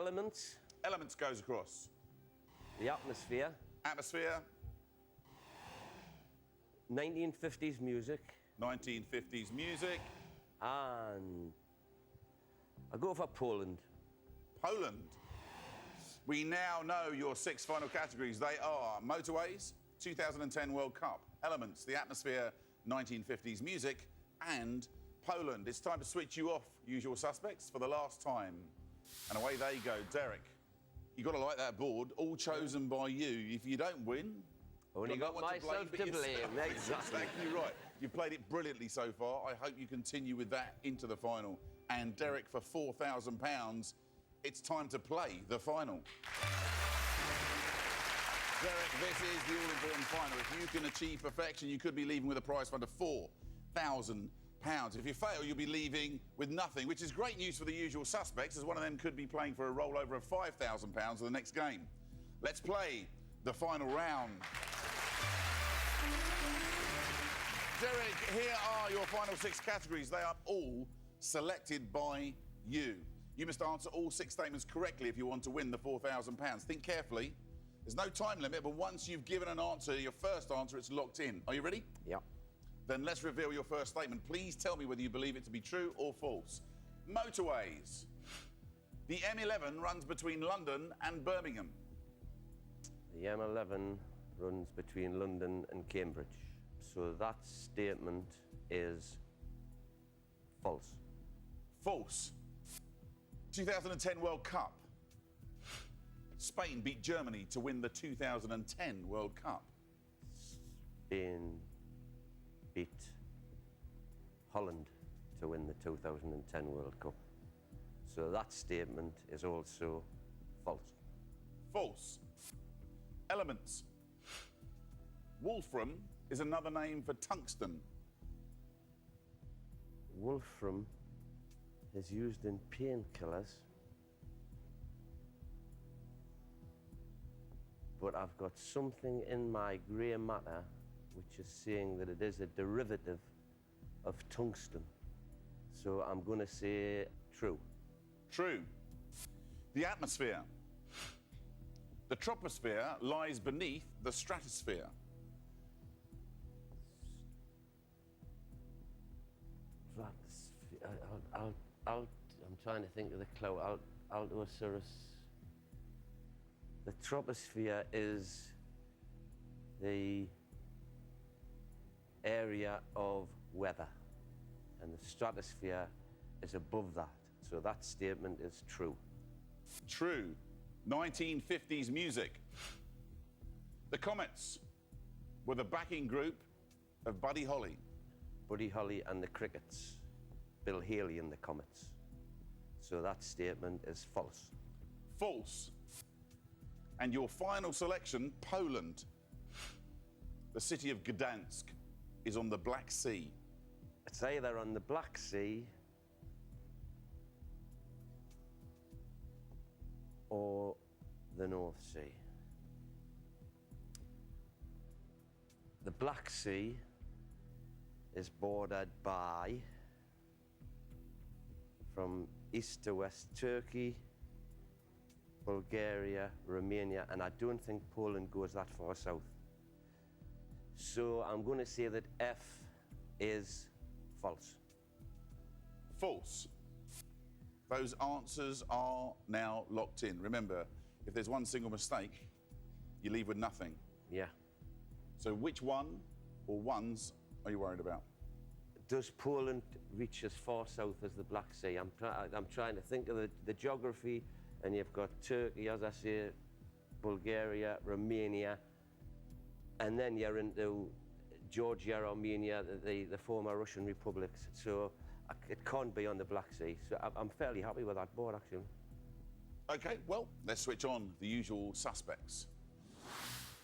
Elements. Elements goes across. The atmosphere. Atmosphere. 1950s music. 1950s music. And I go for Poland. Poland. We now know your 6 final categories. They are motorways, 2010 World Cup, elements, the atmosphere, 1950s music, and Poland. It's time to switch you off, usual suspects, for the last time. And away they go. Derek, you've got to like that board, all chosen by you. If you don't win... Only got myself to blame. Exactly right. You've played it brilliantly so far. I hope you continue with that into the final. And Derek, for £4,000, it's time to play the final. Derek, this is the all-important final. If you can achieve perfection, you could be leaving with a prize fund of £4,000. If you fail, you'll be leaving with nothing, which is great news for the usual suspects, as one of them could be playing for a rollover of £5,000 for the next game. Let's play the final round. Derek, here are your final 6 categories. They are all selected by you. You must answer all 6 statements correctly if you want to win the £4,000. Think carefully. There's no time limit, but once you've given an answer, your first answer, it's locked in. Are you ready? Yep. Then let's reveal your first statement. Please tell me whether you believe it to be true or false. Motorways. The M11 runs between London and Birmingham. The M11 runs between London and Cambridge. So that statement is false. False. 2010 World Cup. Spain beat Germany to win the 2010 World Cup. Spain beat Holland to win the 2010 World Cup. So that statement is also false. False. Elements. Wolfram is another name for tungsten. Wolfram is used in painkillers, but I've got something in my grey matter which is saying that it is a derivative of tungsten. So I'm going to say true. True. The atmosphere. The troposphere lies beneath the stratosphere. I'm trying to think of the clue. Altosaurus. The troposphere is the area of weather, and the stratosphere is above that. So that statement is true. True. 1950s music. The Comets were the backing group of Buddy Holly. Buddy Holly and the Crickets. Bill Haley and the Comets. So that statement is false. False. And your final selection, Poland. The city of Gdansk is on the Black Sea. It's either on the Black Sea or the North Sea. The Black Sea is bordered by, from east to west, Turkey, Bulgaria, Romania, and I don't think Poland goes that far south. So I'm going to say that F is false. False. Those answers are now locked in. Remember, if there's one single mistake, you leave with nothing. Yeah. So which one or ones are you worried about? Does Poland reach as far south as the Black Sea? I'm trying to think of the geography, and you've got Turkey, as I say, Bulgaria, Romania, and then you're into Georgia, Armenia, the former Russian republics. So it can't be on the Black Sea. So I'm fairly happy with that board, actually. OK, well, let's switch on the usual suspects.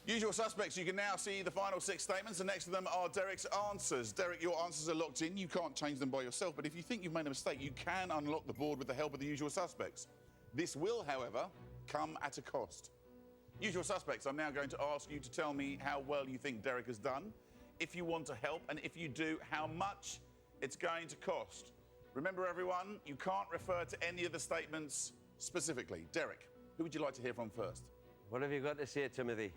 Usual suspects, you can now see the final 6 statements, and next to them are Derek's answers. Derek, your answers are locked in. You can't change them by yourself, but if you think you've made a mistake, you can unlock the board with the help of the usual suspects. This will, however, come at a cost. Usual suspects, I'm now going to ask you to tell me how well you think Derek has done, if you want to help, and if you do, how much it's going to cost. Remember, everyone, you can't refer to any of the statements specifically. Derek, who would you like to hear from first? What have you got to say, Timothy?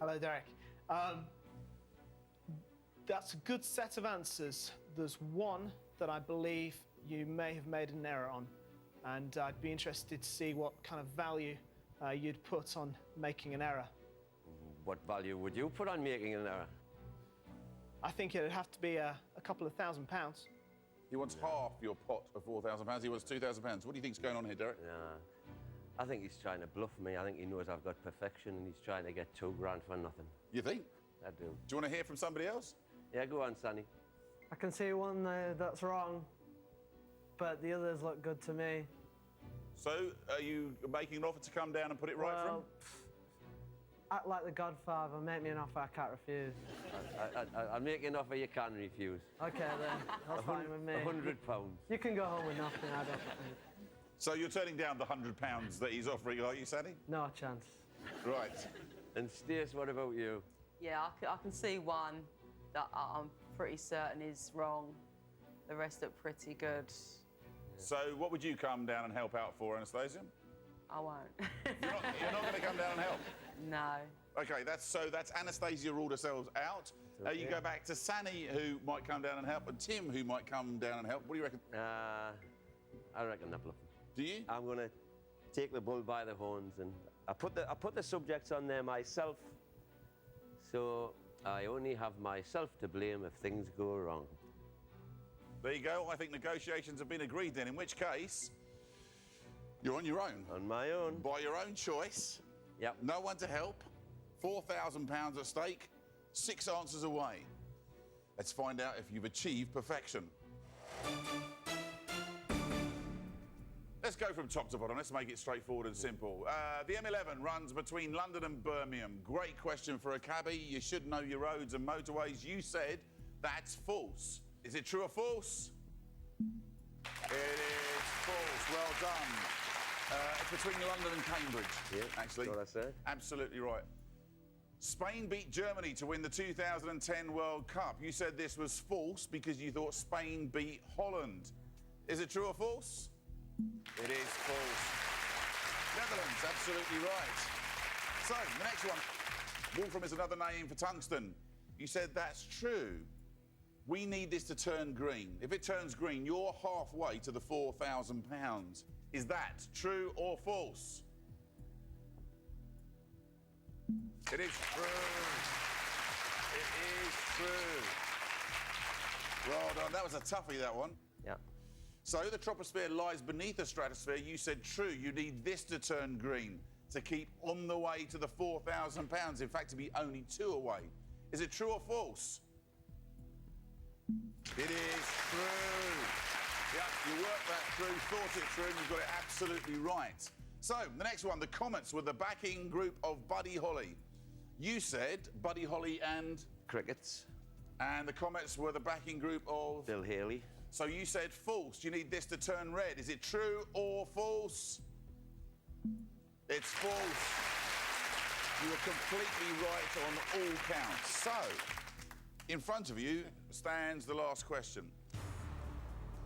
Hello, Derek. That's a good set of answers. There's one that I believe you may have made an error on, and I'd be interested to see what kind of value you'd put on making an error. What value would you put on making an error? I think it'd have to be a couple of £1,000. He wants half your pot of £4,000. He wants £2,000. What do you think's going on here, Derek? Nah, I think he's trying to bluff me. I think he knows I've got perfection and he's trying to get £2 grand for nothing. You think? I do. Do you want to hear from somebody else? Yeah, go on, Sonny. I can see one that's wrong, but the others look good to me. So, are you making an offer to come down and put it right for him? Act like the Godfather, make me an offer I can't refuse. I'll make you an offer you can refuse. Okay then, that's fine with me. £100. You can go home with nothing, I don't think. So you're turning down the £100 that he's offering, are you, Sandy? No chance. Right. And Stace, what about you? Yeah, I can see one that I'm pretty certain is wrong. The rest look pretty good. So what would you come down and help out for, Anastasia? I won't. You're not going to come down and help? No. OK, that's Anastasia ruled herself out. Okay. You go back to Sani, who might come down and help, and Tim, who might come down and help. What do you reckon? I reckon they're bluffing. Do you? I'm going to take the bull by the horns, and I put the subjects on there myself, so I only have myself to blame if things go wrong. There you go. I think negotiations have been agreed then, in which case, you're on your own. On my own. By your own choice. Yep. No one to help. £4,000 at stake. 6 answers away. Let's find out if you've achieved perfection. Let's go from top to bottom. Let's make it straightforward and simple. The M11 runs between London and Birmingham. Great question for a cabbie. You should know your roads and motorways. You said that's false. Is it true or false? It is false. Well done. It's between London and Cambridge, actually. That's what I said. Absolutely right. Spain beat Germany to win the 2010 World Cup. You said this was false because you thought Spain beat Holland. Is it true or false? It is false. Netherlands, absolutely right. So, the next one. Wolfram is another name for tungsten. You said that's true. We need this to turn green. If it turns green, you're halfway to the £4,000. Is that true or false? It is true. It is true. Well done. That was a toughie, that one. Yeah. So the troposphere lies beneath the stratosphere. You said true. You need this to turn green to keep on the way to the £4,000. In fact, to be only 2 away. Is it true or false? It is true. Yeah, you worked that through, thought it through, and you got it absolutely right. So, the next one, the Comets were the backing group of Buddy Holly. You said Buddy Holly and... Crickets. And the Comets were the backing group of... Bill Haley. So you said false. You need this to turn red. Is it true or false? It's false. You were completely right on all counts. So, in front of you stands the last question.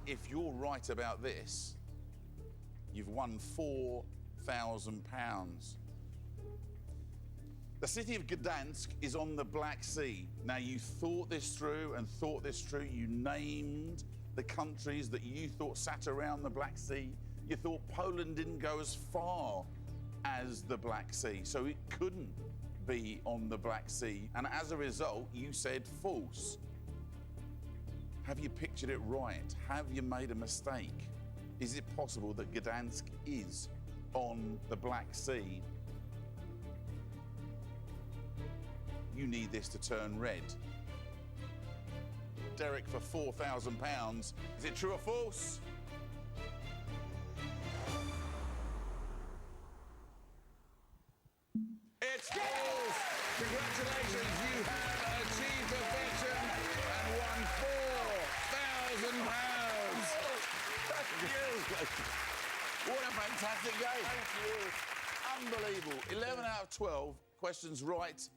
If you're right about this, you've won £4,000. The city of Gdansk is on the Black Sea. Now, you thought this through and thought this through. You named the countries that you thought sat around the Black Sea. You thought Poland didn't go as far as the Black Sea, so it couldn't be on the Black Sea. And as a result, you said false. Have you pictured it right? Have you made a mistake? Is it possible that Gdansk is on the Black Sea? You need this to turn red. Derek, for £4,000. Is it true or false? It's false! Congratulations, you have achieved perfection and won £4,000. Thank you. What a fantastic game. Thank you. Unbelievable. 11 out of 12 questions right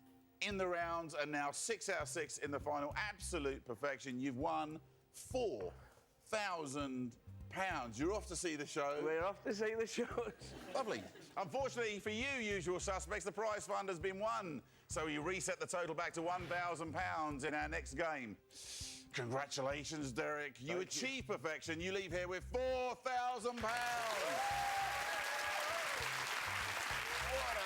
in the rounds, and now 6 out of 6 in the final. Absolute perfection. You've won £4,000. £1,000. You're off to see the show. We're off to see the shows. Lovely. Unfortunately for you, usual suspects, the prize fund has been won. So you reset the total back to £1,000 in our next game. Congratulations, Derek. You achieve perfection. You leave here with £4,000.